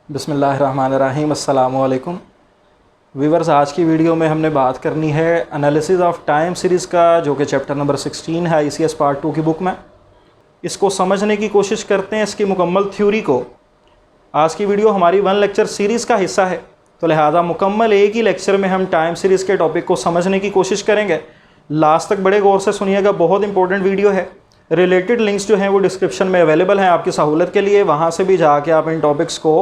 बिस्मिल्लाहिर्रहमानिर्रहीम अस्सलामु अलैकुम व्यूवर्स। आज की वीडियो में हमने बात करनी है एनालिसिस ऑफ टाइम सीरीज़ का, जो कि चैप्टर नंबर 16 है ICS पार्ट 2 की बुक में। इसको समझने की कोशिश करते हैं, इसकी मुकम्मल थ्योरी को। आज की वीडियो हमारी 1 लेक्चर सीरीज़ का हिस्सा है, तो लिहाजा मुकम्मल एक ही लेक्चर में हम टाइम सीरीज़ के टॉपिक को समझने की कोशिश करेंगे। लास्ट तक बड़े गौर से सुनिएगा, बहुत इंपॉर्टेंट वीडियो है। रिलेटेड लिंक्स जो हैं वो डिस्क्रिप्शन में अवेलेबल हैं आपकी सहूलत के लिए, वहाँ से भी जाके आप इन टॉपिक्स को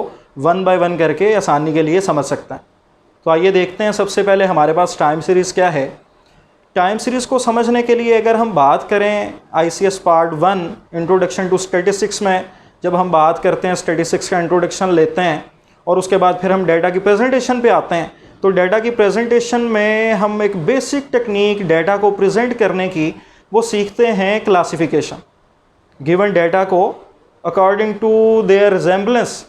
1 बाय 1 करके आसानी के लिए समझ सकते हैं। तो आइए देखते हैं, सबसे पहले हमारे पास टाइम सीरीज़ क्या है। टाइम सीरीज़ को समझने के लिए अगर हम बात करें ICS part 1 introduction to statistics में, जब हम बात करते हैं स्टैटिस्टिक्स का इंट्रोडक्शन लेते हैं और उसके बाद फिर हम डेटा की प्रेजेंटेशन पे आते हैं, तो डेटा की प्रेजेंटेशन में हम एक बेसिक टेक्निक डेटा को प्रेजेंट करने की वो सीखते हैं क्लासिफिकेशन। गिवन डेटा को according to their resemblance,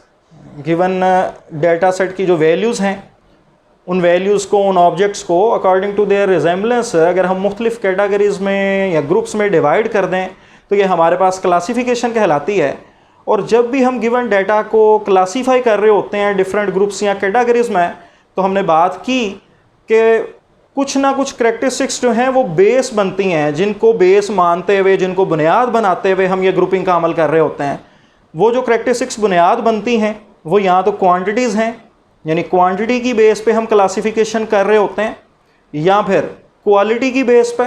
given data set की जो वैल्यूज़ हैं उन वैल्यूज़ को, उन ऑब्जेक्ट्स को अकॉर्डिंग टू देयर रिजेम्बलेंस अगर हम मुख्तलिफ़ कैटेगरीज़ में या ग्रुप्स में डिवाइड कर दें तो ये हमारे पास क्लासिफिकेशन कहलाती है। और जब भी हम गिवन डेटा को क्लासीफाई कर रहे होते हैं डिफरेंट ग्रुप्स या कैटेगरीज़ में, तो हमने बात की कि कुछ ना कुछ करैक्टरिस्टिक्स जो हैं वो बेस बनती हैं, जिनको बेस मानते हुए, जिनको बुनियाद बनाते हुए हम ये ग्रुपिंग का अमल कर रहे होते हैं। वो जो करैक्टरिस्टिक्स बुनियाद बनती हैं वो यहाँ तो क्वांटिटीज़ हैं, यानी क्वांटिटी की बेस पे हम क्लासिफिकेशन कर रहे होते हैं, या फिर क्वालिटी की बेस पे,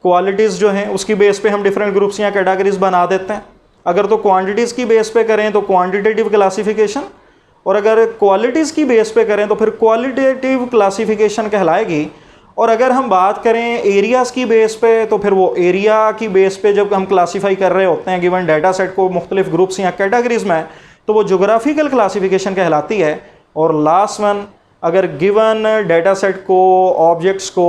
क्वालिटीज़ जो हैं उसकी बेस पे हम डिफरेंट ग्रुप्स या कैटेगरीज बना देते हैं। अगर तो क्वांटिटीज़ की बेस पे करें तो क्वांटिटेटिव क्लासिफिकेशन, और अगर क्वालिटीज़ की बेस पे करें तो फिर क्वालिटेटिव क्लासिफिकेशन कहलाएगी। और अगर हम बात करें एरियाज़ की बेस पे, तो फिर वो एरिया की बेस पे जब हम क्लासीफाई कर रहे होते हैं गिवन डाटा सेट को मुख्तलिफ ग्रुप्स या कैटेगरीज़ में, तो वो जोग्राफिकल क्लासिफिकेशन कहलाती है। और लास्ट वन, अगर गिवन डाटा सेट को, ऑब्जेक्ट्स को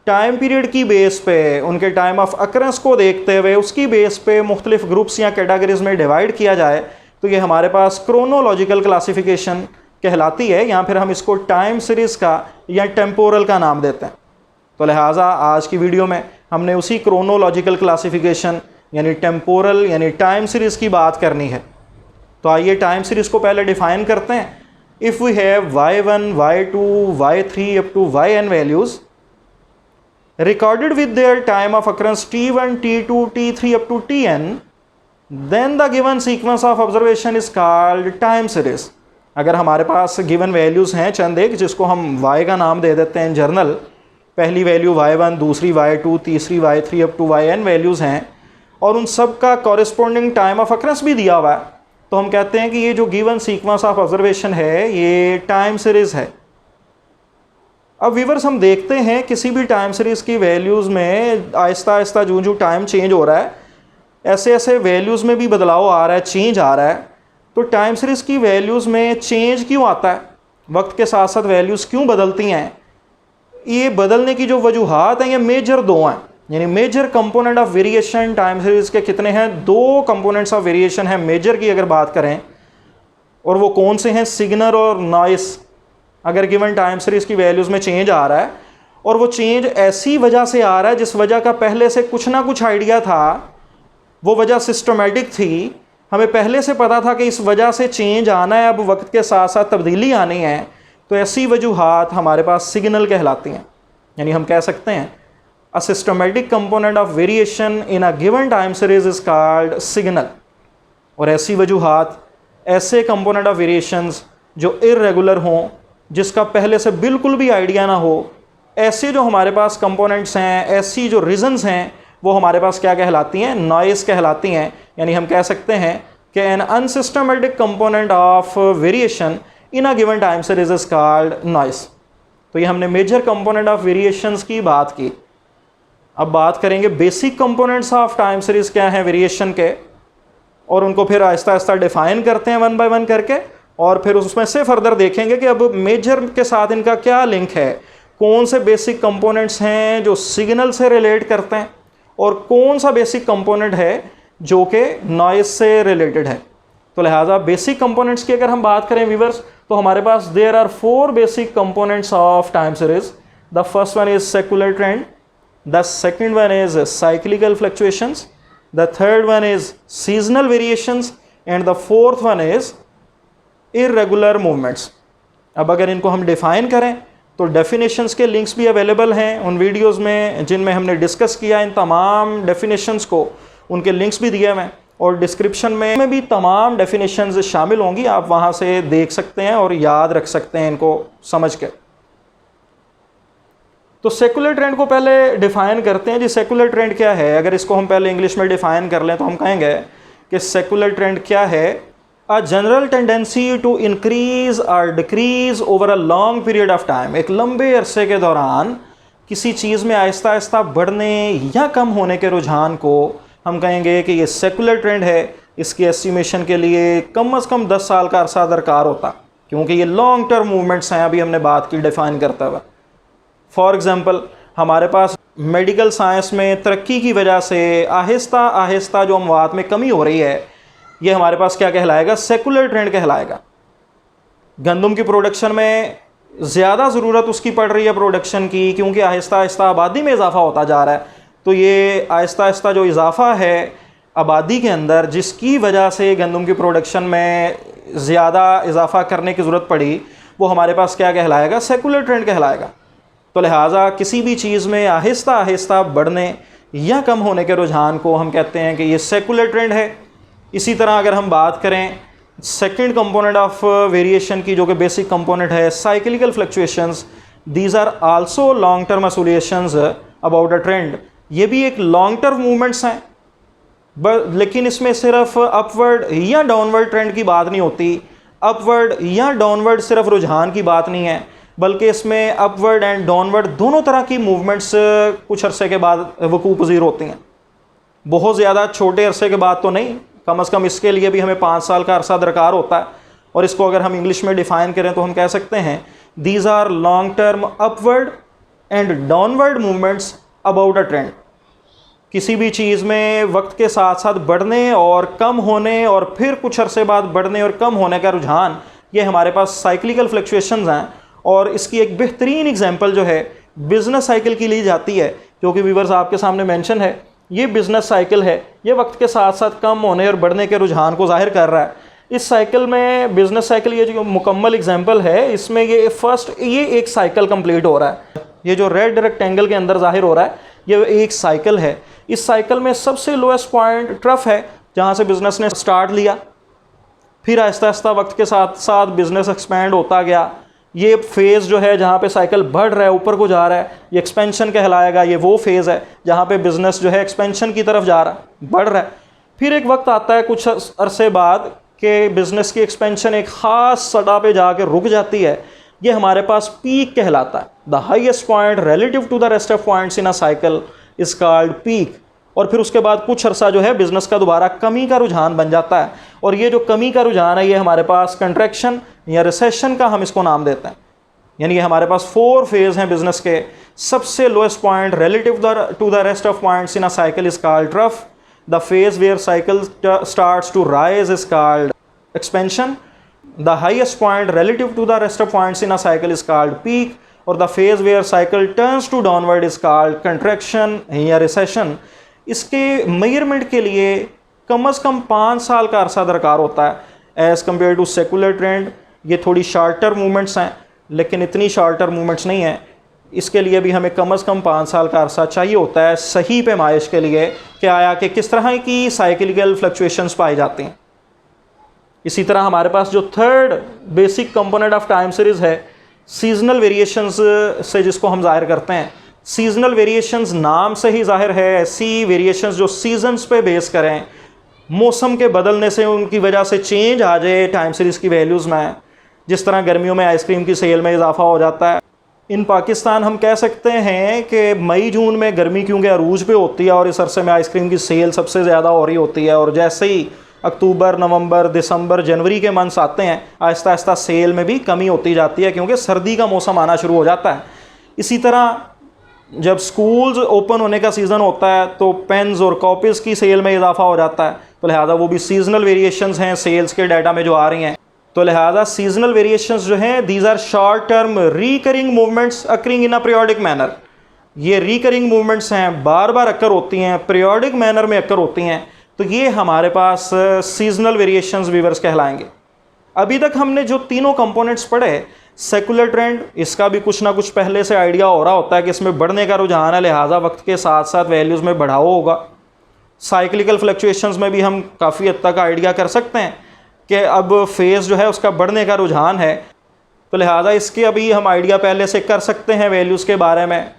टाइम पीरियड की बेस पे, उनके टाइम ऑफ अकरेंस को देखते हुए उसकी बेस पे मुख्तलिफ ग्रुप्स या कैटेगरीज़ में डिवाइड किया जाए, तो ये हमारे पास क्रोनोलॉजिकल क्लासिफिकेशन कहलाती है, या फिर हम इसको टाइम सीरीज़ का या टेम्पोरल का नाम देते हैं। तो लिहाजा आज की वीडियो में हमने उसी क्रोनोलॉजिकल क्लासिफिकेशन यानी टेम्पोरल यानी टाइम सीरीज़ की बात करनी है। तो आइए टाइम सीरीज़ को पहले डिफाइन करते हैं। If we have y1, y2, y3 up to yn values recorded with their time of occurrence t1, t2, t3 up to tn, then the given sequence of observation is called time series। अगर हमारे पास given values हैं चंद एक, जिसको हम y का नाम दे देते हैं जर्नल, पहली वैल्यू y1, दूसरी y2, तीसरी y3 up to yn values हैं, और उन सब का कॉरेस्पॉन्डिंग टाइम ऑफ अकरेंस भी दिया हुआ है, तो हम कहते हैं कि ये जो गिवन सीक्वेंस ऑफ ऑब्जर्वेशन है ये टाइम सीरीज़ है। अब व्यूअर्स, हम देखते हैं किसी भी टाइम सीरीज़ की वैल्यूज़ में आहिस्ता आहिस्ता जो जो टाइम चेंज हो रहा है, ऐसे ऐसे वैल्यूज़ में भी बदलाव आ रहा है, चेंज आ रहा है। तो टाइम सीरीज़ की वैल्यूज़ में चेंज क्यों आता है, वक्त के साथ साथ वैल्यूज़ क्यों बदलती हैं? ये बदलने की जो वजूहात हैं ये मेजर दो हैं, यानी major component of variation time series के कितने हैं? 2 कंपोनेंट्स ऑफ वेरिएशन हैं मेजर की अगर बात करें, और वो कौन से हैं? सिग्नल और नॉइस। अगर गिवन टाइम सीरीज़ की वैल्यूज़ में चेंज आ रहा है, और वो चेंज ऐसी वजह से आ रहा है जिस वजह का पहले से कुछ ना कुछ आइडिया था, वो वजह सिस्टमेटिक थी, हमें पहले से पता था कि इस वजह से चेंज आना है, अब वक्त के साथ साथ तब्दीली आनी है, तो ऐसी वजूहात हमारे पास सिग्नल कहलाती हैं। यानी हम कह सकते हैं a systematic component of variation in a given time series is called signal. और ऐसी वजूहात, ऐसे कंपोनेंट ऑफ वेरिएशंस जो इर्रेगुलर हों, जिसका पहले से बिल्कुल भी आइडिया ना हो, ऐसे जो हमारे पास कंपोनेंट्स हैं, ऐसी जो रीजन्स हैं, वो हमारे पास क्या कहलाती हैं? नॉइस कहलाती हैं। यानी हम कह सकते हैं कि an unsystematic component of variation in a given time series is called noise. तो ये हमने मेजर कंपोनेंट ऑफ वेरिएशंस की बात की। अब बात करेंगे basic components of time series क्या हैं वेरिएशन के, और उनको फिर आहिस्ता आहिस्ता डिफाइन करते हैं 1 बाय 1 करके, और फिर उसमें से फर्दर देखेंगे कि अब मेजर के साथ इनका क्या लिंक है, कौन से बेसिक कंपोनेंट्स हैं जो सिग्नल से रिलेट करते हैं, और कौन सा बेसिक कंपोनेंट है जो कि नॉइस से रिलेटेड है। तो लिहाजा बेसिक कंपोनेंट्स की अगर हम बात करें व्यूअर्स, तो हमारे पास there are 4 basic components of time series. The first one is secular trend, the second one is cyclical fluctuations, the third one is seasonal variations, and the fourth one is irregular movements. अब अगर इनको हम define करें तो definitions के links भी available हैं उन वीडियोस में जिनमें हमने डिस्कस किया इन तमाम डेफिनेशंस को, उनके लिंक्स भी दिए हैं और डिस्क्रिप्शन में भी तमाम डेफिनेशंस शामिल होंगी, आप वहाँ से देख सकते हैं और याद रख सकते हैं इनको समझ के। तो सेकुलर ट्रेंड को पहले डिफ़ाइन करते हैं जी। सेकुलर ट्रेंड क्या है? अगर इसको हम पहले इंग्लिश में डिफ़ाइन कर लें तो हम कहेंगे कि सेकुलर ट्रेंड क्या है? A general tendency to increase और decrease over a long period of time. एक लंबे अरसे के दौरान किसी चीज़ में आहिस्ता आहिस्ता बढ़ने या कम होने के रुझान को हम कहेंगे कि ये सेकुलर ट्रेंड है। इसकी एस्टिमेशन के लिए कम से कम 10 साल का अरसा दरकार होता, क्योंकि ये लॉन्ग टर्म मूवमेंट्स हैं। अभी हमने बात की डिफ़ाइन करते हुए। फॉर एग्ज़ाम्पल, हमारे पास मेडिकल साइंस में तरक्की की वजह से आहिस्ता आहिस्ता जो अमवात में कमी हो रही है, ये हमारे पास क्या कहलाएगा? सेकुलर ट्रेंड कहलाएगा। गंदम की प्रोडक्शन में ज़्यादा ज़रूरत उसकी पड़ रही है प्रोडक्शन की, क्योंकि आहिस्ता आहिस्ता आबादी में इजाफा होता जा रहा है। तो ये आहिस्ता आहिस्ता जो इजाफा है आबादी के अंदर, जिसकी वजह से गंदम की प्रोडक्शन में ज़्यादा इजाफा करने की ज़रूरत पड़ी, वो हमारे पास क्या कहलाएगा? सेकुलर ट्रेंड कहलाएगा। तो लिहाजा किसी भी चीज़ में आहिस्ता आहिस्ता बढ़ने या कम होने के रुझान को हम कहते हैं कि ये सेकुलर ट्रेंड है। इसी तरह अगर हम बात करें सेकंड कंपोनेंट ऑफ वेरिएशन की, जो कि बेसिक कंपोनेंट है cyclical fluctuations, these are also long term associations about a trend. ये भी एक लॉन्ग टर्म मूवमेंट्स हैं, लेकिन इसमें सिर्फ अपवर्ड या डाउनवर्ड ट्रेंड की बात नहीं होती। अपवर्ड या डाउनवर्ड सिर्फ रुझान की बात नहीं है, बल्कि इसमें अपवर्ड एंड डाउनवर्ड दोनों तरह की मूवमेंट्स कुछ अरसे के बाद वकूअ पज़ीर होती हैं। बहुत ज़्यादा छोटे अरसे के बाद तो नहीं, कम से कम इसके लिए भी हमें 5 साल का अरसा दरकार होता है। और इसको अगर हम इंग्लिश में डिफ़ाइन करें तो हम कह सकते हैं these are long term upward and downward movements about a trend. किसी भी चीज़ में वक्त के साथ साथ बढ़ने और कम होने और फिर कुछ अरसे बाद बढ़ने और कम होने का रुझान, ये हमारे पास साइक्लिकल फ्लक्चुएशंस हैं। और इसकी एक बेहतरीन एग्जांपल जो है बिज़नेस साइकिल की ली जाती है, जो कि व्यूअर्स आपके सामने मेंशन है। ये बिज़नेस साइकिल है, ये वक्त के साथ साथ कम होने और बढ़ने के रुझान को जाहिर कर रहा है। इस साइकिल में बिज़नेस साइकिल ये जो मुकम्मल एग्जांपल है, इसमें ये एक साइकिल कंप्लीट हो रहा है। ये जो रेड रेक्टेंगल के अंदर जाहिर हो रहा है, ये एक साइकिल है। इस साइकिल में सबसे लोएस्ट पॉइंट ट्रफ है, जहाँ से बिज़नेस ने स्टार्ट लिया, फिर आहिस्ता आहिस्ता वक्त के साथ साथ बिज़नेस एक्सपेंड होता गया। ये फेज़ जो है जहाँ पे साइकिल बढ़ रहा है, ऊपर को जा रहा है, ये एक्सपेंशन कहलाएगा। ये वो फेज़ है जहाँ पे बिज़नेस जो है एक्सपेंशन की तरफ जा रहा है, बढ़ रहा है। फिर एक वक्त आता है कुछ अरसे बाद कि बिज़नेस की एक्सपेंशन एक ख़ास सतह पे जाके रुक जाती है। ये हमारे पास पीक कहलाता है। The highest point relative to the rest of points in a cycle is called peak. और फिर उसके बाद कुछ अरसा जो है बिज़नेस का दोबारा कमी का रुझान बन जाता है। और ये जो कमी का रुझान है, ये हमारे पास कंट्रैक्शन या रिसेशन का हम इसको नाम देते हैं। यानी कि हमारे पास 4 फेज़ हैं बिज़नेस के। सबसे lowest point relative to the rest of points in a cycle is called trough. The phase where cycle starts to rise is called expansion. The highest point relative to the rest of points in a cycle is called peak. और the phase where cycle turns to downward is called contraction या recession. इसके measurement के लिए कम से कम 5 साल का अरसा दरकार होता है as compared to secular trend. ये थोड़ी शार्टर मूवमेंट्स हैं, लेकिन इतनी शार्टर मूवमेंट्स नहीं हैं। इसके लिए भी हमें कम से कम 5 साल का अरसा चाहिए होता है सही पैमाइश के लिए कि आया कि किस तरह की साइक्लिकल फ्लक्चुएशंस पाई जाती हैं। इसी तरह हमारे पास जो third basic component of time series है सीजनल वेरिएशंस से, जिसको हम जाहिर करते हैं। सीजनल वेरिएशंस नाम से ही जाहिर है ऐसी वेरिएशंस जो सीजन्स पे बेस करें, मौसम के बदलने से उनकी वजह से चेंज आ जाए टाइम सीरीज़ की वैल्यूज़ में। जिस तरह गर्मियों में आइसक्रीम की सेल में इजाफा हो जाता है। इन पाकिस्तान हम कह सकते हैं कि मई जून में गर्मी क्योंकि अरूज पे होती है और इस अरसे में आइसक्रीम की सेल सबसे ज़्यादा हो रही होती है। और जैसे ही अक्टूबर, नवंबर, दिसंबर, जनवरी के मंथ्स आते हैं, आहिस्ता आहिस्ता सेल में भी कमी होती जाती है, क्योंकि सर्दी का मौसम आना शुरू हो जाता है। इसी तरह जब स्कूल्स ओपन होने का सीज़न होता है तो पेन्स और कॉपीज़ की सेल में इजाफा हो जाता है। तो लिहाजा वो भी सीजनल वेरिएशंस हैं सेल्स के डाटा में जो आ रही हैं। तो लिहाजा सीजनल वेरिएशंस जो हैं these are short term recurring movements occurring in a periodic manner. ये रिकरिंग मूवमेंट्स हैं, बार बार अक्कर होती हैं, पीरियोडिक मैनर में अक्कर होती हैं। तो ये हमारे पास सीजनल वेरिएशंस व्यूअर्स कहलाएंगे। अभी तक हमने जो तीनों कंपोनेंट्स पढ़े, सेकुलर ट्रेंड, इसका भी कुछ ना कुछ पहले से आइडिया हो रहा होता है कि इसमें बढ़ने का रुझान है, लिहाजा वक्त के साथ साथ वैल्यूज़ में बढ़ाव होगा। साइक्लिकल फ्लक्चुएशंस में भी हम काफ़ी हद तक आइडिया कर सकते हैं कि अब फेज़ जो है उसका बढ़ने का रुझान है, तो लिहाजा इसके अभी हम आइडिया पहले से कर सकते हैं वैल्यूज़ के बारे में।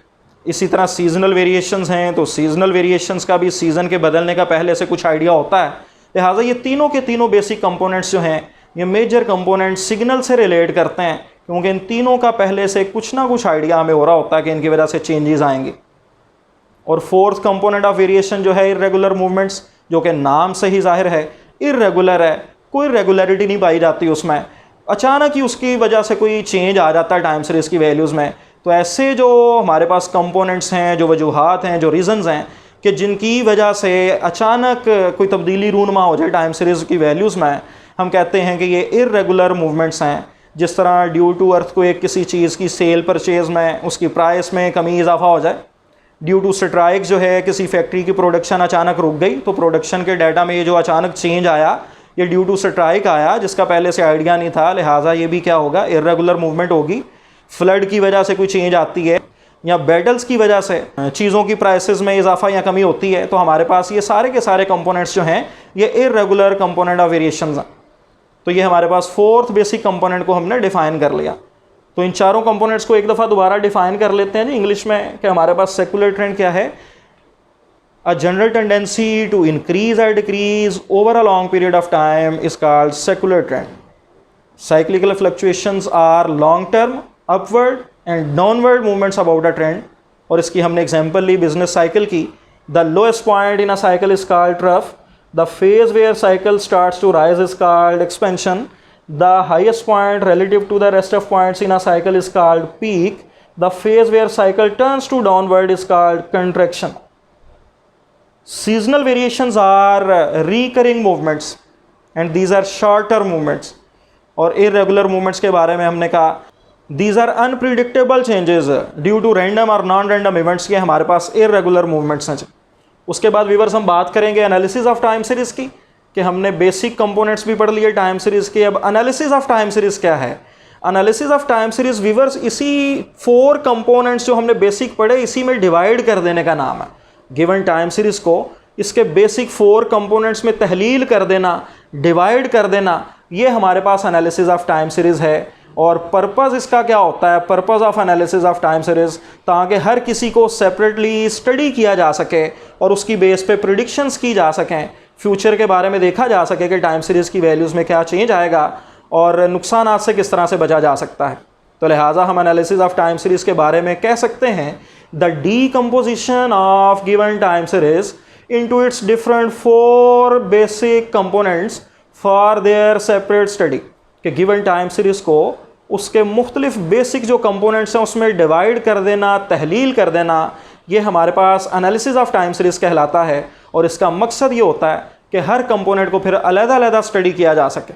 इसी तरह सीजनल वेरिएशंस हैं, तो सीजनल वेरिएशंस का भी सीज़न के बदलने का पहले से कुछ आइडिया होता है। लिहाजा ये तीनों के तीनों बेसिक कंपोनेंट्स जो हैं, ये मेजर कंपोनेंट्स सिग्नल से रिलेट करते हैं, क्योंकि इन तीनों का पहले से कुछ ना कुछ आइडिया हमें हो रहा होता है कि इनकी वजह से चेंजेस आएंगे। और फोर्थ कंपोनेंट ऑफ वेरिएशन जो है इर्रेगुलर मूवमेंट्स, जो कि नाम से ही जाहिर है इर्रेगुलर है, कोई रेगुलरिटी नहीं पाई जाती उसमें, अचानक ही उसकी वजह से कोई चेंज आ जाता है टाइम सीरीज़ की वैल्यूज़ में। तो ऐसे जो हमारे पास कंपोनेंट्स हैं, जो वजूहात हैं, जो रीज़न्स हैं कि जिनकी वजह से अचानक कोई तब्दीली रूनुमा हो जाए टाइम सीरीज़ की वैल्यूज़ में, हम कहते हैं कि ये इर्रेगुलर मूवमेंट्स हैं। जिस तरह ड्यू टू अर्थ को एक किसी चीज़ की सेल परचेज में उसकी प्राइस में कमी इजाफा हो जाए, ड्यू टू स्ट्राइक जो है किसी फैक्ट्री की प्रोडक्शन अचानक रुक गई, तो प्रोडक्शन के डाटा में ये जो अचानक चेंज आया, ये ड्यू टू स्ट्राइक आया जिसका पहले से आइडिया नहीं था, लिहाजा ये भी क्या होगा, इर्रेगुलर मूवमेंट होगी। फ्लड की वजह से कोई चेंज आती है, या बैटल्स की वजह से चीज़ों की प्राइसेस में इजाफा या कमी होती है, तो हमारे पास ये सारे के सारे कंपोनेंट्स जो हैं ये इर्रेगुलर कंपोनेंट ऑफ वेरिएशंस हैं। तो ये हमारे पास फोर्थ बेसिक कंपोनेंट को हमने डिफाइन कर लिया। तो इन चारों कंपोनेंट्स को एक दफ़ा दोबारा डिफाइन कर लेते हैं जी इंग्लिश में कि हमारे पास सेकुलर ट्रेंड क्या है। A general tendency to increase or decrease over a long period of time is called secular trend. Cyclical fluctuations are long-term upward and downward movements about a trend. और इसकी हमने example ली business cycle की। The lowest point in a cycle is called trough. The phase where cycle starts to rise is called expansion. The highest point relative to the rest of points in a cycle is called peak. The phase where cycle turns to downward is called contraction. Seasonal variations are recurring movements and these are short term movements. और irregular movements के बारे में हमने कहा these are unpredictable changes due to random or non-random events के हमारे पास irregular movements हैं। उसके बाद व्यूअर्स हम बात करेंगे एनालिसिस ऑफ टाइम सीरीज़ की, कि हमने बेसिक कंपोनेंट्स भी पढ़ लिए टाइम सीरीज़ के। अब एनालिसिस ऑफ टाइम सीरीज़ क्या है? Analysis of time series viewers इसी 4 कंपोनेंट्स जो हमने बेसिक पढ़े इसी में डिवाइड कर देने का नाम है। गिवन टाइम सीरीज़ को इसके बेसिक 4 कंपोनेंट्स में तहलील कर देना, डिवाइड कर देना, ये हमारे पास एनालिसिस ऑफ टाइम सीरीज़ है। और पर्पज़ इसका क्या होता है? Purpose of analysis of time series, ताकि हर किसी को सेपरेटली स्टडी किया जा सके और उसकी बेस पे प्रिडिक्शंस की जा सकें, फ्यूचर के बारे में देखा जा सके कि टाइम सीरीज़ की वैल्यूज़ में क्या चेंज आएगा और नुकसान से किस तरह से बचा जा सकता है। तो लिहाजा हम एनालिसिस ऑफ टाइम सीरीज़ के बारे में कह सकते हैं the decomposition of given time series into its different 4 basic components for their separate study। कि गिवन टाइम सीरीज़ को उसके मुख्तलिफ बेसिक जो कंपोनेंट्स हैं उसमें डिवाइड कर देना, तहलील कर देना, ये हमारे पास एनालिसिस ऑफ टाइम सीरीज़ कहलाता है। और इसका मकसद ये होता है कि हर कंपोनेंट को फिर अलग-अलग स्टडी किया जा सके।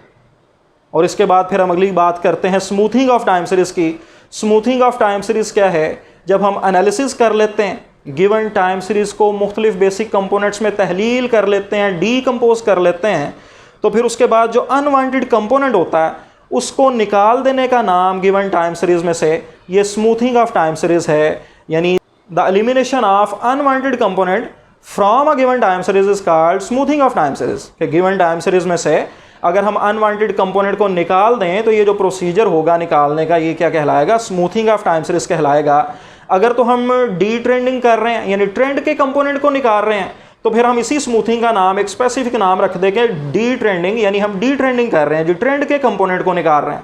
और इसके बाद फिर हम अगली बात करते हैं स्मूथिंग ऑफ टाइम सीरीज़ की। स्मूथिंग ऑफ टाइम सीरीज़ क्या है? जब हम एनालिसिस कर लेते हैं गिवन टाइम सीरीज़ को मुख्तलिफ बेसिक कंपोनेंट्स में तहलील कर लेते हैं, डीकम्पोज कर लेते हैं, तो फिर उसके बाद जो अनवांटेड कंपोनेंट होता है उसको निकाल देने का नाम गिवन टाइम सीरीज़ में से ये स्मूथिंग ऑफ टाइम सीरीज़ है। यानी the elimination of unwanted component from a given time series is called smoothing of time series. कि गिवन टाइम सीरीज़ में से अगर हम अनवांटेड कंपोनेंट को निकाल दें तो ये जो प्रोसीजर होगा निकालने का, ये क्या कहलाएगा? स्मूथिंग ऑफ टाइम सीरीज़ कहलाएगा। अगर तो हम डी ट्रेंडिंग कर रहे हैं, यानी ट्रेंड के कंपोनेंट को निकाल रहे हैं, तो फिर हम इसी स्मूथिंग का नाम एक स्पेसिफिक नाम रख देंगे डी ट्रेंडिंग, यानी हम डी ट्रेंडिंग कर रहे हैं, जो ट्रेंड के कंपोनेंट को निकाल रहे हैं।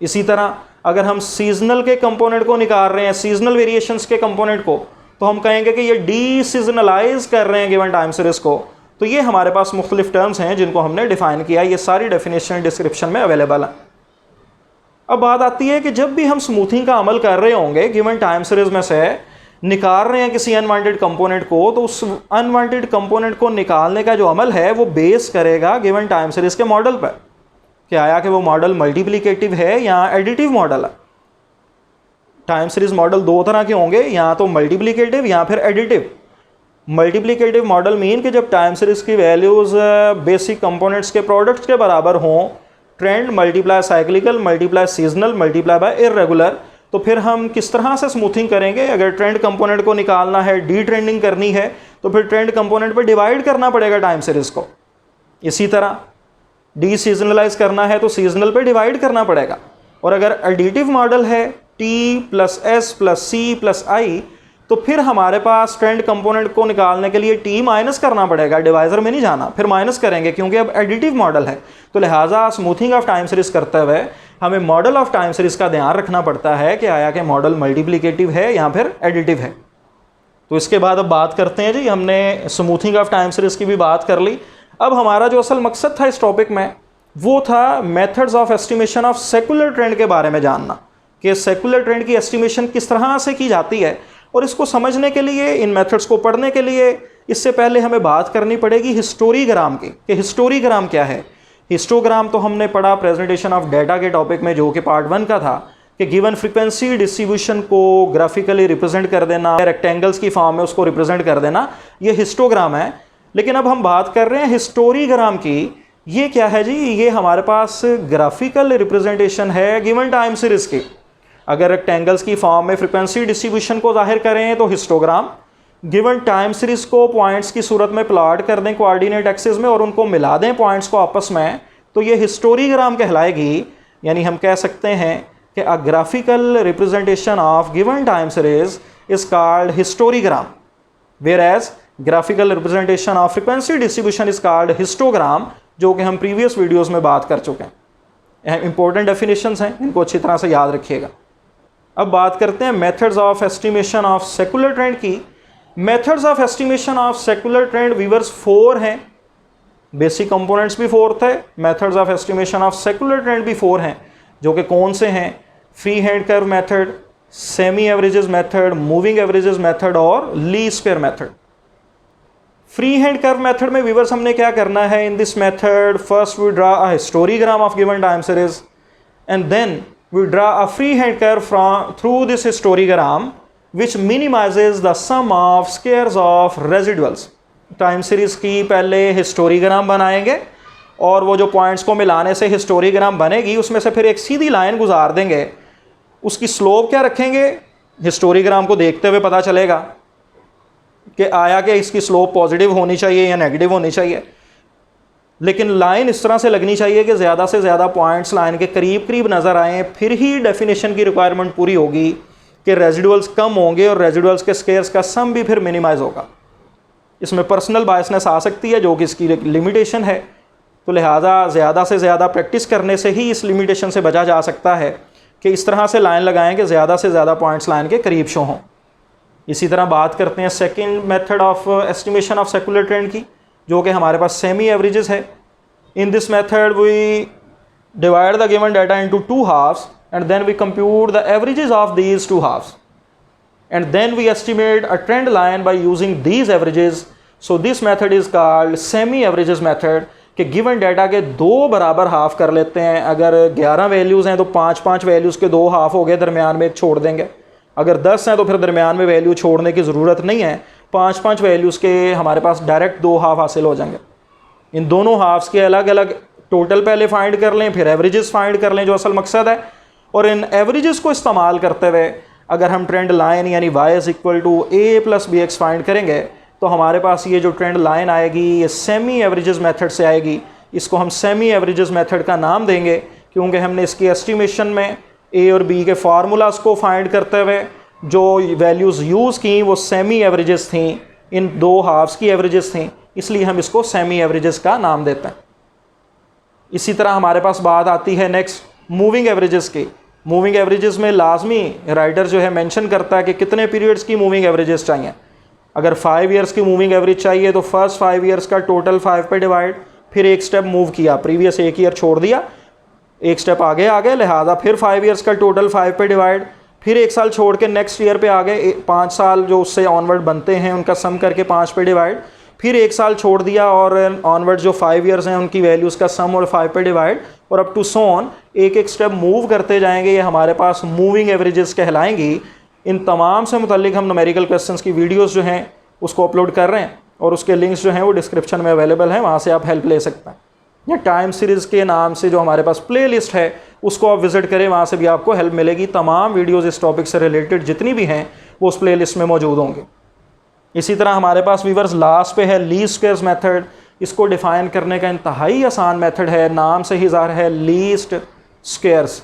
इसी तरह अगर हम सीजनल के कंपोनेंट को निकाल रहे हैं, सीजनल वेरिएशंस के कंपोनेंट को, तो हम कहेंगे कि ये डी सीजनलाइज कर रहे हैं गिवन टाइम सीरीज़ को। तो ये हमारे पास मुख्तलिफ टर्म्स हैं जिनको हमने डिफाइन किया। ये सारी डेफिनेशन डिस्क्रिप्शन में अवेलेबल है। अब बात आती है कि जब भी हम स्मूथिंग का अमल कर रहे होंगे, गिवन टाइम सीरीज़ में से निकाल रहे हैं किसी अनवांटेड कंपोनेंट को, तो उस अनवांटेड कंपोनेंट को निकालने का जो अमल है वो बेस करेगा गिवन टाइम सीरीज़ के मॉडल पर, कि आया कि वो मॉडल मल्टीप्लिकेटिव है या एडिटिव मॉडल है। टाइम सीरीज़ मॉडल 2 तरह के होंगे, या तो मल्टीप्लिकेटिव या फिर एडिटिव। मल्टीप्लिकेटिव मॉडल मीन कि जब टाइम सीरीज़ की वैल्यूज़ बेसिक कंपोनेंट्स के प्रोडक्ट्स के बराबर हों, trend multiply cyclical multiply seasonal multiply by irregular. तो फिर हम किस तरह से स्मूथिंग करेंगे? अगर ट्रेंड कंपोनेंट को निकालना है, डी ट्रेंडिंग करनी है, तो फिर ट्रेंड कंपोनेंट पर डिवाइड करना पड़ेगा टाइम सीरीज को। इसी तरह डी सीजनलाइज करना है तो सीजनल पे डिवाइड करना पड़ेगा। और अगर एडिटिव मॉडल है T plus S plus C plus I, तो फिर हमारे पास ट्रेंड कंपोनेंट को निकालने के लिए टी माइनस करना पड़ेगा, डिवाइजर में नहीं जाना, फिर माइनस करेंगे क्योंकि अब एडिटिव मॉडल है। तो लिहाजा स्मूथिंग ऑफ टाइम सीरीज करते हुए हमें मॉडल ऑफ टाइम सीरीज का ध्यान रखना पड़ता है कि आया कि मॉडल मल्टीप्लिकेटिव है या फिर एडिटिव है। तो इसके बाद अब बात करते हैं जी, हमने स्मूथिंग ऑफ टाइम सीरीज की भी बात कर ली। अब हमारा जो असल मकसद था इस टॉपिक में वो था methods of estimation of secular trend के बारे में जानना कि सेकुलर ट्रेंड की एस्टिमेशन किस तरह से की जाती है। और इसको समझने के लिए, इन मेथड्स को पढ़ने के लिए, इससे पहले हमें बात करनी पड़ेगी हिस्टोरीग्राम की कि हिस्टोरीग्राम क्या है। हिस्टोग्राम तो हमने पढ़ा प्रेजेंटेशन ऑफ डेटा के टॉपिक में, जो कि पार्ट 1 का था, कि गिवन फ्रीक्वेंसी डिस्ट्रीब्यूशन को ग्राफिकली रिप्रेजेंट कर देना, रेक्टेंगल्स की फॉर्म में उसको रिप्रेजेंट कर देना, ये हिस्टोग्राम है। लेकिन अब हम बात कर रहे हैं हिस्टोरीग्राम की। ये क्या है जी? ये हमारे पास ग्राफिकल रिप्रेजेंटेशन है गिवन टाइम सीरीज की। अगर रेक्टेंगल्स की फॉर्म में फ्रीक्वेंसी डिस्ट्रीब्यूशन को जाहिर करें तो हिस्टोग्राम, गिवन टाइम सीरीज को पॉइंट्स की सूरत में प्लॉट कर दें कोऑर्डिनेट एक्सिस में और उनको मिला दें पॉइंट्स को आपस में, तो ये हिस्टोरीग्राम कहलाएगी। यानी हम कह सकते हैं कि a graphical representation of given time series is called historigram, whereas graphical representation of frequency distribution is called histogram, जो कि हम प्रीवियस वीडियोस में बात कर चुके हैं। इंपॉर्टेंट डेफिनेशंस हैं, इनको अच्छी तरह से याद रखिएगा। अब बात करते हैं methods of estimation of secular trend की। Methods of estimation of secular trend viewers 4 हैं। बेसिक कंपोनेंट्स भी 4 थे, methods of estimation of secular trend भी 4 हैं, जो कि कौन से हैं? Free hand curve method, semi averages method, moving averages method और least square method. Free hand curve method में व्यूअर्स हमने क्या करना है? In this method first we draw a हिस्टोरीग्राम of given time series and then we draw a freehand curve through this histogram which minimizes the sum of squares of residuals। Time series की पहले हिस्टोरीग्राम बनाएंगे और वो जो points को मिलाने से हिस्टोरीग्राम बनेगी उसमें से फिर एक सीधी लाइन गुजार देंगे। उसकी स्लोप क्या रखेंगे? हिस्टोरीग्राम को देखते हुए पता चलेगा कि आया कि इसकी स्लोप पॉजिटिव होनी चाहिए या नेगेटिव होनी चाहिए। लेकिन लाइन इस तरह से लगनी चाहिए कि ज़्यादा से ज़्यादा पॉइंट्स लाइन के करीब करीब नज़र आएँ, फिर ही डेफिनेशन की रिक्वायरमेंट पूरी होगी कि रेजिडुअल्स कम होंगे और रेजिडुअल्स के स्क्वायर्स का सम भी फिर मिनिमाइज होगा। इसमें पर्सनल बायसनेस आ सकती है, जो कि इसकी लिमिटेशन है। तो लिहाजा ज़्यादा से ज़्यादा प्रैक्टिस करने से ही इस लिमिटेशन से बचा जा सकता है कि इस तरह से लाइन लगाएं कि ज़्यादा से ज़्यादा पॉइंट्स लाइन के करीब शो हों। इसी तरह बात करते हैं second method of estimation of secular trend की, जो कि हमारे पास सेमी एवरेजेस है। In this method we divide the given data into 2 halves and then we compute the averages of these 2 halves and then we estimate a trend line by using these averages। so this method is called semi averages method कि given data के 2 बराबर half कर लेते हैं। अगर 11 values हैं तो 5-5 values के 2 हाफ हो गए, दरमियान में एक छोड़ देंगे। अगर 10 हैं तो फिर दरमियान में वैल्यू छोड़ने की ज़रूरत नहीं है, 5-5 वैल्यूज़ के हमारे पास डायरेक्ट 2 हाफ हासिल हो जाएंगे। इन दोनों हाफ्स के अलग अलग टोटल पहले फाइंड कर लें, फिर एवरेजेस फाइंड कर लें, जो असल मकसद है। और इन एवरेजेस को इस्तेमाल करते हुए अगर हम ट्रेंड लाइन यानी y is equal to a plus b x find करेंगे तो हमारे पास ये जो ट्रेंड लाइन आएगी ये सेमी एवरेजेस मेथड से आएगी। इसको हम सेमी एवरेजेस मेथड का नाम देंगे क्योंकि हमने इसकी एस्टिमेशन में a और b के फार्मूलाज को फाइंड करते हुए जो वैल्यूज़ यूज़ की वो सेमी एवरेजेस थी, इन 2 हाफ्स की एवरेजेस थी, इसलिए हम इसको सेमी एवरेजेस का नाम देते हैं। इसी तरह हमारे पास बात आती है नेक्स्ट मूविंग एवरेजेस की। मूविंग एवरेजेस में लाजमी राइटर जो है मेंशन करता है कि कितने पीरियड्स की मूविंग एवरेजेस चाहिए। अगर 5 ईयर्स की मूविंग एवरेज चाहिए तो फर्स्ट 5 ईयर्स का टोटल 5 पे डिवाइड, फिर एक स्टेप मूव किया, प्रीवियस 1 ईयर छोड़ दिया, एक स्टेप आगे आ गए, लिहाजा फिर 5 ईयर्स का टोटल 5 पे डिवाइड, फिर 1 साल छोड़ के नेक्स्ट ईयर पे आ गए, 5 साल जो उससे ऑनवर्ड बनते हैं उनका सम करके 5 पे डिवाइड, फिर 1 साल छोड़ दिया और ऑनवर्ड जो 5 ईयर्स हैं उनकी वैल्यूज़ का सम और 5 पे डिवाइड, और अप टू सो ऑन एक एक स्टेप मूव करते जाएंगे। ये हमारे पास मूविंग एवरेजेस कहलाएंगी। इन तमाम से मुतल्लिक हम न्यूमेरिकल क्वेश्चंस की वीडियोस जो हैं उसको अपलोड कर रहे हैं और उसके लिंक्स जो हैं वो डिस्क्रिप्शन में अवेलेबल हैं, वहाँ से आप हेल्प ले सकते हैं। या टाइम सीरीज़ के नाम से जो हमारे पास प्लेलिस्ट है उसको आप विज़िट करें, वहाँ से भी आपको हेल्प मिलेगी। तमाम वीडियोज़ इस टॉपिक से रिलेटेड जितनी भी हैं वो उस प्लेलिस्ट में मौजूद होंगे। इसी तरह हमारे पास वीवर्स लास्ट पे है लीस्ट स्क्वेयर्स मेथड। इसको डिफ़ाइन करने का इंतहाई आसान मेथड है, नाम से ही ज़ाहिर है, लीस्ट स्क्वेयर्स,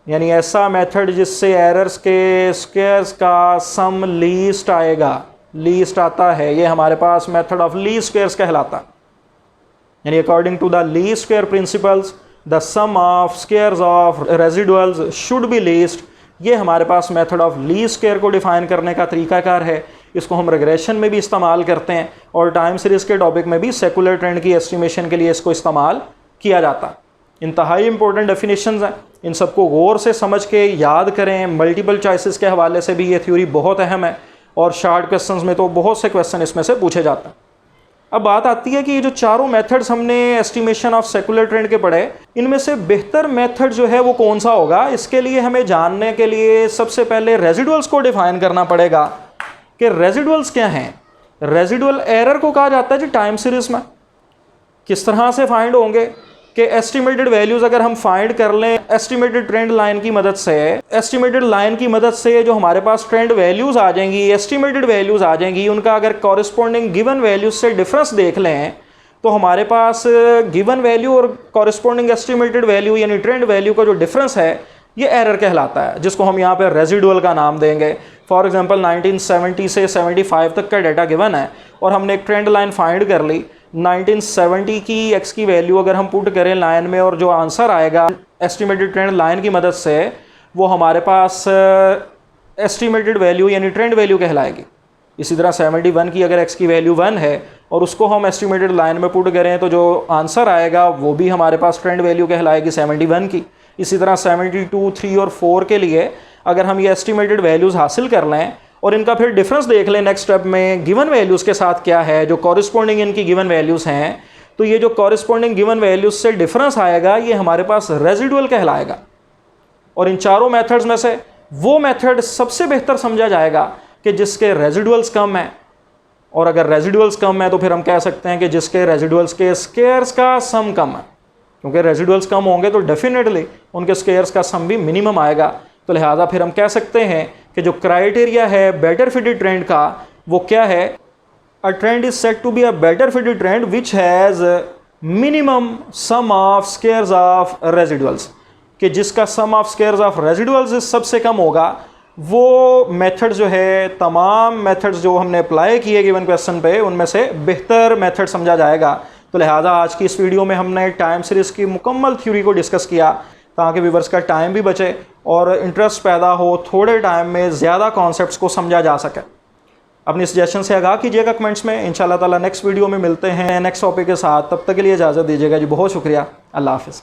यानी ऐसा मेथड जिससे एरर्स के स्क्वेयर्स का सम लीस्ट आएगा, लीस्ट आता है, ये हमारे पास मेथड ऑफ लीस्ट स्क्वेयर्स कहलाता। यानी according to the least square principles the sum of squares of residuals should be least. ये हमारे पास मेथड ऑफ लीस्ट स्क्वेयर को डिफाइन करने का तरीकाकार है। इसको हम रिग्रेशन में भी इस्तेमाल करते हैं और टाइम सीरीज़ के टॉपिक में भी सेकुलर ट्रेंड की एस्टिमेशन के लिए इसको इस्तेमाल किया जाता। इंतहाई इंपॉर्टेंट डेफिनेशंस हैं, इन सबको गौर से समझ के याद करें। मल्टीपल चॉइसेस के हवाले से भी ये थ्योरी बहुत अहम है और शार्ट क्वेश्चंस में तो बहुत से क्वेश्चन इसमें से पूछे जाते हैं। अब बात आती है कि ये जो चारों मेथड्स हमने एस्टिमेशन ऑफ सेकुलर ट्रेंड के पढ़े, इनमें से बेहतर मेथड जो है वो कौन सा होगा, इसके लिए हमें जानने के लिए सबसे पहले रेजिडुअल्स को डिफाइन करना पड़ेगा कि रेजिडुअल्स क्या हैं। रेजिडुअल एरर को कहा जाता है जी टाइम सीरीज में। किस तरह से फाइंड होंगे कि एस्टिमेटेड वैल्यूज़ अगर हम फाइंड कर लें एस्टिमेटेड ट्रेंड लाइन की मदद से, एस्टिमेटेड लाइन की मदद से जो हमारे पास ट्रेंड वैल्यूज़ आ जाएंगी, एस्टिमेटेड वैल्यूज़ आ जाएंगी, उनका अगर कॉरस्पॉन्डिंग गिवन वैल्यूज से डिफरेंस देख लें तो हमारे पास गिवन वैल्यू और कॉरस्पॉन्डिंग एस्टिमेटेड वैल्यू यानी ट्रेंड वैल्यू का जो डिफरेंस है ये एरर कहलाता है, जिसको हम यहाँ पे रेजिडुअल का नाम देंगे। फॉर एग्जांपल 1970 से 75 तक का डाटा गिवन है और हमने एक ट्रेंड लाइन फाइंड कर ली। 1970 की एक्स की वैल्यू अगर हम पुट करें लाइन में और जो आंसर आएगा एस्टिमेटेड ट्रेंड लाइन की मदद से वो हमारे पास एस्टिमेटेड वैल्यू यानी ट्रेंड वैल्यू कहलाएगी। इसी तरह 71 की अगर एक्स की वैल्यू 1 है और उसको हम एस्टिमेटेड लाइन में पुट करें तो जो आंसर आएगा वो भी हमारे पास ट्रेंड वैल्यू कहलाएगी 71 की। इसी तरह 72, 3 और 4 के लिए अगर हम ये एस्टिमेटेड वैल्यूज़ हासिल कर लें और इनका फिर डिफरेंस देख लें नेक्स्ट स्टेप में गिवन वैल्यूज़ के साथ क्या है, जो कॉरस्पॉन्डिंग इनकी गिवन वैल्यूज़ हैं, तो ये जो कॉरस्पॉन्डिंग गिवन वैल्यूज़ से डिफरेंस आएगा ये हमारे पास रेजिडुअल कहलाएगा। और इन चारों मेथड्स में से वो मेथड सबसे बेहतर समझा जाएगा कि जिसके रेजिडुअल्स कम हैं, और अगर रेजिडुअल्स कम है तो फिर हम कह सकते हैं कि जिसके रेजिडुअल्स के स्क्वेयर्स का सम कम है, क्योंकि रेजिडुअल्स कम होंगे तो डेफिनेटली उनके स्क्वेयर्स का सम भी मिनिमम आएगा। तो लिहाजा फिर हम कह सकते हैं कि जो क्राइटेरिया है बेटर फिटेड ट्रेंड का वो क्या है, a trend is said to be a better fitted trend which has minimum sum of squares of residuals, कि जिसका sum of squares of residuals सबसे कम होगा। वो मेथड जो है, तमाम मेथड्स जो हमने अप्लाई किए गिवन क्वेश्चन पे, उनमें से बेहतर मेथड समझा जाएगा। तो लिहाजा आज की इस वीडियो में हमने टाइम सीरीज़ की मुकम्मल थ्योरी को डिस्कस किया ताकि व्यूअर्स का टाइम भी बचे और इंटरेस्ट पैदा हो, थोड़े टाइम में ज़्यादा कॉन्सेप्ट्स को समझा जा सके। अपनी सजेशन से आगाह कीजिएगा कमेंट्स में। इंशाल्लाह ताला नेक्स्ट वीडियो में मिलते हैं नेक्स्ट टॉपिक के साथ। तब तक के लिए इजाज़त दीजिएगा जी, बहुत शुक्रिया। अल्लाह हाफ़िज़।